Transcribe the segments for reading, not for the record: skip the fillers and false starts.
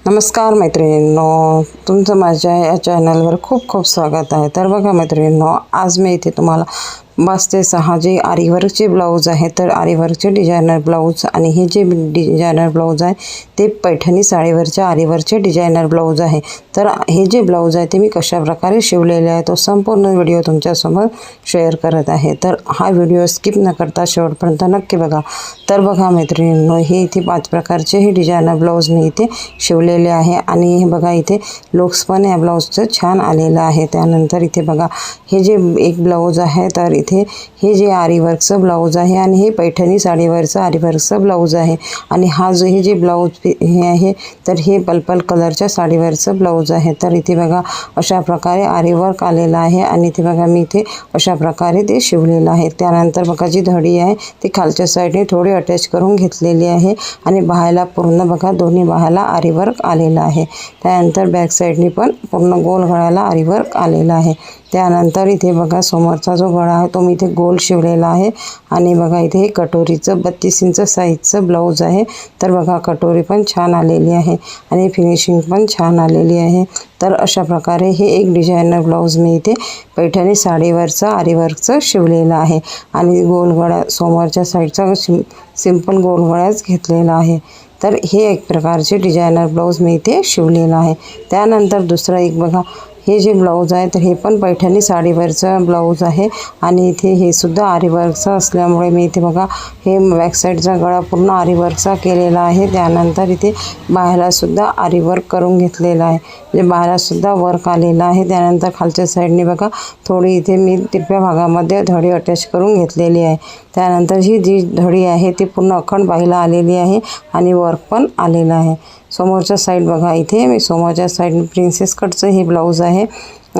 नमस्कार मैत्रिणींनो, तुमचं माझ्या या चॅनलवर खूप खूप स्वागत आहे। तर बघा मैत्रिणींनो, आज मी इथे तुम्हाला 5 ते 6 जे आरीवर्कचे ब्लाऊज आहे, तर आरीवर्कचे डिझायनर ब्लाऊज आणि हे जे डिझायनर ब्लाऊज आहे ते पैठणी साडीवरच्या आरीवर्कचे डिझायनर ब्लाऊज आहे। तर हे जे ब्लाऊज आहे ते मी कशा प्रकारे शिवलेले आहे तो संपूर्ण व्हिडिओ तुमच्यासमोर शेअर करत आहे। तर हा व्हिडिओ स्किप न करता शेवटपर्यंत नक्की बघा। तर बघा मैत्रिणींनो, हे इथे 5 प्रकारचे हे डिझायनर ब्लाऊज मी इथे शिवलेले आहे आणि हे बघा इथे लुक्स पण या ब्लाऊजचं छान आलेलं आहे। त्यानंतर इथे बघा हे जे एक ब्लाऊज आहे, तर इथे हे जे आरीवर्कचं ब्लाऊज आहे आणि हे पैठणी साडीवरचं आरीवर्कचं ब्लाऊज आहे आणि हा जो हे जे ब्लाऊज हे आहे तर हे पर्पल कलरच्या साडीवरचं ब्लाऊज आहे। तर इथे बघा अशा प्रकारे आरीवर्क आलेलं आहे आणि इथे बघा मी इथे अशा प्रकारे ते शिवलेलं आहे। त्यानंतर बघा जी धडी आहे ती खालच्या साईडने थोडी अटॅच करून घेतलेली आहे आणि बाह्याला पूर्ण बघा दोन्ही बाह्याला आरीवर्क आलेलं आहे। त्यानंतर बॅक साईडने पण पूर्ण गोल गळ्याला आरीवर्क आलेलं आहे। त्यानंतर इथे बघा समोरचा जो गळा आहे तो मी इथे गोल शिवलेला आहे आणि बघा इथे हे कटोरीचं 32 इंच साईजचं ब्लाऊज आहे। तर बघा कटोरी पण छान आलेली आहे आणि फिनिशिंग पण छान आलेली आहे। तर अशा प्रकारे हे एक डिझायनर ब्लाऊज मी इथे पैठणी साडीवरचं आरीवर्कचं शिवलेलं आहे आणि गोल गळा समोरच्या साईडचा सिंपल गोल गळाच घेतलेला आहे। तर हे एक प्रकारचे डिझायनर ब्लाऊज मी इथे शिवलेलं आहे। त्यानंतर दुसरा एक बघा हे जे ब्लाऊज आहे तर हे पण पैठणी साडीवरचं ब्लाऊज आहे आणि इथे हे सुद्धा आरीवर्कचं असल्यामुळे मी इथे बघा हे बॅक साईडचा गळा पूर्ण आरीवर्कचा केलेला आहे। त्यानंतर इथे बाह्याला सुद्धा आरीवर्क करून घेतलेला आहे, म्हणजे बाह्याला सुद्धा वर्क आलेला आहे। त्यानंतर खालच्या साईडने बघा थोडी इथे मी तिरप्या भागामध्ये धडी अटॅच करून घेतलेली आहे। त्यानंतर ही जी धडी आहे ती पूर्ण अखंड बाहीला आलेली आहे आणि वर्क पण आलेलं आहे। समोरच्या साईड बघा इथे मी समोरच्या साईड प्रिन्सेस कटचं हे ब्लाऊज आहे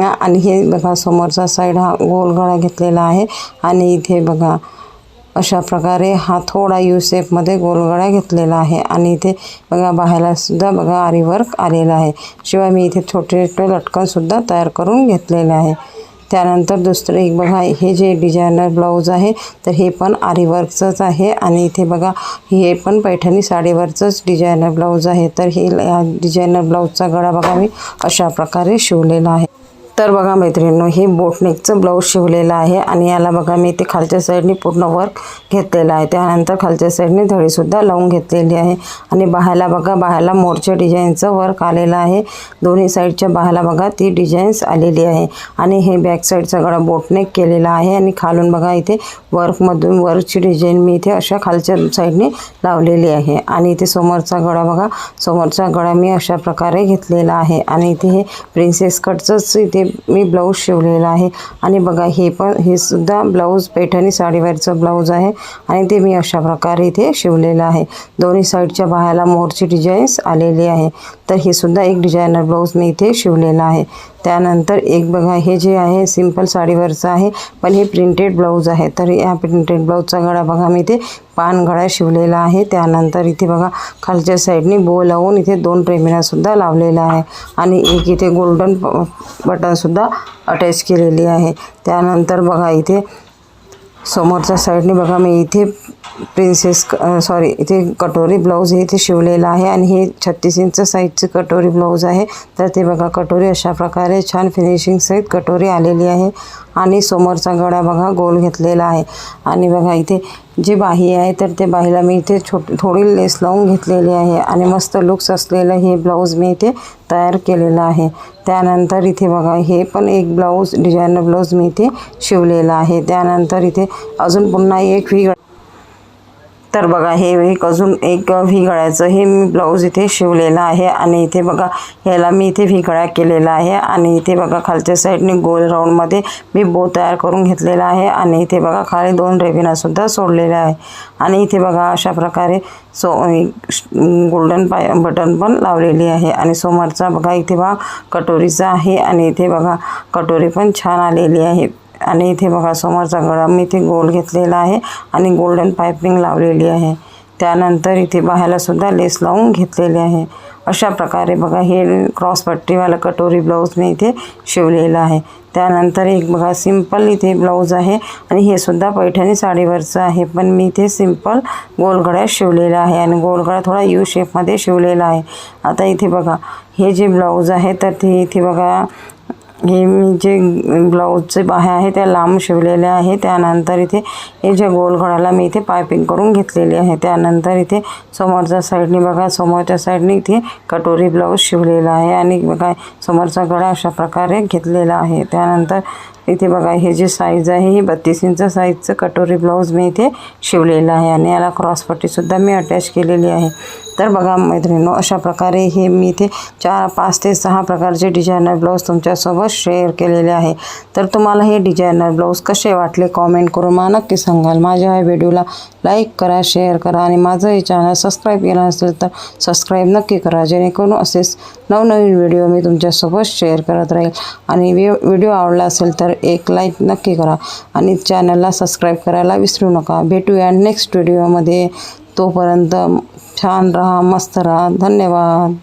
आणि हे बघा समोरचा साईड हा गोल गळा घेतलेला आहे आणि इथे बघा अशा प्रकारे हा थोडा यू शेपमध्ये गोल गळा घेतलेला आहे आणि इथे बघा बाह्याला सुद्धा बघा आरीवर्क आलेला आहे। शिवाय मी इथे छोटे छोटे लटकन सुद्धा तयार करून घेतलेले आहे। त्यानंतर दुसरं एक बघा हे जे डिझायनर ब्लाऊज आहे तर हे पण आरीवर्कचंच आहे आणि इथे बघा हे पण पैठणी साडीवरचंच डिझायनर ब्लाऊज आहे। तर हे डिझायनर ब्लाऊजचा गळा बघा मी अशा प्रकारे शिवलेला आहे। तर बघा मैत्रिणींनो, हे बोटनेकचं ब्लाऊज शिवलेलं आहे आणि याला बघा मी इथे खालच्या साईडने पूर्ण वर्क घेतलेलं आहे। त्यानंतर खालच्या साईडने धडीसुद्धा लावून घेतलेली आहे आणि बाह्याला बघा बाह्याला मोरच्या डिझाईनचं वर्क आलेलं आहे। दोन्ही साईडच्या बाह्याला बघा ती डिझाईन्स आलेली आहे आणि हे बॅक साईडचा गळा बोटनेक केलेला आहे आणि खालून बघा इथे वर्कमधून वर्कची डिझाईन मी इथे अशा खालच्या साईडने लावलेली आहे आणि इथे समोरचा गळा बघा समोरचा गळा मी अशा प्रकारे घेतलेला आहे आणि इथे हे प्रिन्सेस कटचंच इथे मी ब्लाऊज शिवलेला आहे आणि बघा हे सुद्धा ब्लाऊज पैठणी साडीवरचं ब्लाऊज आहे आणि ते मी अशा प्रकारे इथे शिवलेलं आहे। दोन्ही साईडच्या बाह्याला मोरची डिझाईन्स आलेली आहे। तर हे सुद्धा एक डिझायनर ब्लाऊज मी इथे शिवलेला आहे। त्यानंतर एक बघा हे जे आहे सिंपल साडीवरचं आहे पण हे प्रिंटेड ब्लाऊज आहे। तर या प्रिंटेड ब्लाऊजचा गळा बघा मी इथे पान गळा शिवलेला आहे। त्यानंतर इथे बघा खालच्या साईडने बो लावून इथे 2 रेमिनासुद्धा लावलेला आहे आणि एक इथे गोल्डन बटनसुद्धा अटॅच केलेली आहे। त्यानंतर बघा इथे समोरच्या साईडने बघा मी इथे इथे कटोरी ब्लाऊज हे इथे शिवलेलं आहे आणि हे 36 इंच साईजचं कटोरी ब्लाऊज आहे। तर ते बघा कटोरी अशा प्रकारे छान फिनिशिंग सहित कटोरी आलेली आहे आणि समोरचा गळा बघा गोल घेतलेला आहे आणि बघा इथे जे बाही आहे तर ते बाहीला मी इथे थोडी लेस लावून घेतलेली आहे आणि मस्त लुक्स असलेलं हे ब्लाऊज मी इथे तयार केलेलं आहे। त्यानंतर इथे बघा हे पण एक ब्लाऊज डिझायनर ब्लाऊज मी इथे शिवलेलं आहे। त्यानंतर इथे अजून पुन्हा एक तर बघा हे अजून एक व्ही गळ्याचं हे मी ब्लाऊज इथे शिवलेलं आहे आणि इथे बघा ह्याला मी इथे व्ही गळा केलेला आहे आणि इथे बघा खालच्या साईडने गोल राऊंडमध्ये मी बो तयार करून घेतलेला आहे आणि इथे बघा खाली 2 रेबिनासुद्धा सोडलेल्या आहे आणि इथे बघा अशा प्रकारे गोल्डन बटन पण लावलेली आहे आणि समोरचा बघा इथे बघा कटोरीचा आहे आणि इथे बघा कटोरी पण छान आलेली आहे आणि इथे बघा समोरचा गळा मी इथे गोल घेतलेला आहे आणि गोल्डन पायपिंग लावलेली आहे। त्यानंतर इथे बाह्याला सुद्धा लेस लावून घेतलेले आहे। अशा प्रकारे बघा हे क्रॉस पट्टीवाला कटोरी ब्लाऊज मी इथे शिवलेला आहे। त्यानंतर एक बघा सिंपल इथे ब्लाऊज आहे आणि हे सुद्धा पैठणी साडीवरचं आहे, पण मी इथे सिंपल गोलगळा शिवलेला आहे आणि गोलगळा थोडा यू शेपमध्ये शिवलेला आहे। आता इथे बघा हे जे ब्लाऊज आहे तर ते इथे बघा हे मी जे ब्लाऊजचे बाह्या आहे त्या लांब शिवलेल्या आहे। त्यानंतर इथे हे जे गोलगळ्याला मी इथे पायपिंग करून घेतलेली आहे। त्यानंतर इथे समोरच्या साईडने बघा समोरच्या साईडने इथे कटोरी ब्लाऊज शिवलेला आहे आणि बघा समोरचा गळा अशा प्रकारे घेतलेला आहे। त्यानंतर इथे बघा हे जे साईज आहे ही 32 इंच साईजचं कटोरी ब्लाऊज मी इथे शिवलेलं आहे आणि याला क्रॉसपट्टीसुद्धा मी अटॅच केलेली आहे। तर बघा मैत्रिणींनो अशा प्रकारे हे मी इथे 5 ते 6 प्रकारचे डिझायनर ब्लाऊज तुमच्यासोबत शेअर केलेले आहे। तर तुम्हाला हे डिझायनर ब्लाऊज कसे वाटले कॉमेंट करून मला नक्की सांगाल। माझ्या या व्हिडिओला लाईक करा, शेअर करा आणि माझं हे चॅनल सबस्क्राईब केलं असेल तर सबस्क्राईब नक्की करा, जेणेकरून असेच नवनवीन व्हिडिओ मी तुमच्यासोबत शेअर करत राहील। आणि व्हिडिओ आवडला असेल तर एक लाईक नक्की करा आणि चॅनलला सबस्क्राईब करायला विसरू नका। भेटूया नेक्स्ट व्हिडिओमध्ये, तोपर्यंत छान राहा, मस्त राहा, धन्यवाद।